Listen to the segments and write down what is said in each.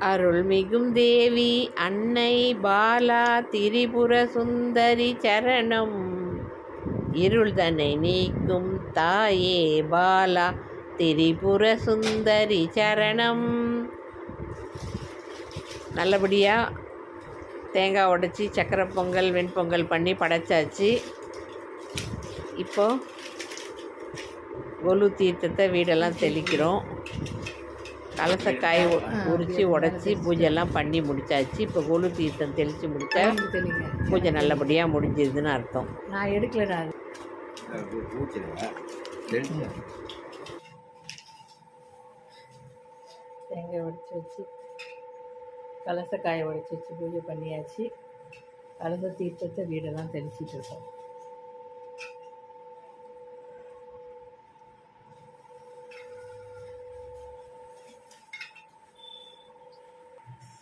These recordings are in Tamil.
அருள்மிகும் தேவி அன்னை பாலா திரிபுர சுந்தரி சரணம். இருள்தனை நீக்கும் தாயே பாலா திரிபுர சுந்தரி சரணம். நல்லபடியாக தேங்காய் உடைச்சி சக்கரை பொங்கல் வெண்பொங்கல் பண்ணி படைச்சாச்சு. இப்போது கொலு தீர்த்தத்தை வீடெல்லாம் தெளிக்கிறோம். கலசக்காய் உரித்து உடச்சி பூஜைலாம் பண்ணி முடித்தாச்சு. இப்போ கொலு தீர்த்தம் தெளித்து முடித்தா பூஜை நல்லபடியாக முடிஞ்சதுன்னு அர்த்தம். நான் எடுக்கல. தேங்காய் உடைச்சி வச்சு கலசக்காயை உடைச்சி வச்சு பூஜை பண்ணியாச்சு. கலச தீர்த்தத்தை வீடெல்லாம் தெளிச்சிட்டு இருக்கோம்.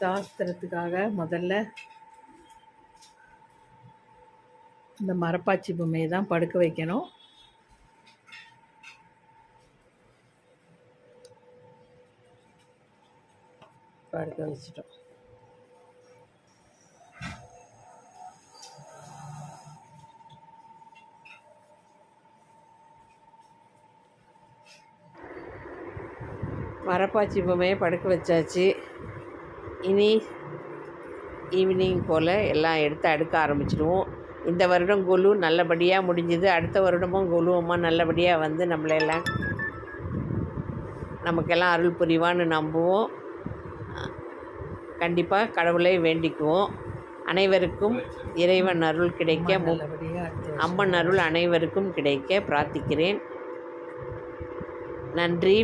சாஸ்திரத்துக்காக முதல்ல இந்த மரப்பாச்சி பொம்மையை தான் படுக்க வைக்கணும். படுக்க வச்சிட்டோம். மரப்பாச்சி பொம்மையை படுக்க வச்சாச்சு. இனி ஈவினிங் போல் எல்லாம் எடுத்து அடுக்க ஆரம்பிச்சிடுவோம். இந்த வருடம் கொலு நல்லபடியாக முடிஞ்சுது. அடுத்த வருடமும் கொலு அம்மா நல்லபடியாக வந்து நமக்கெல்லாம் அருள் புரிவான்னு நம்புவோம். கண்டிப்பாக கடவுளை வேண்டிக்குவோம். அனைவருக்கும் இறைவன் அருள் கிடைக்க, அம்மன் அருள் அனைவருக்கும் கிடைக்க பிரார்த்திக்கிறேன். நன்றி.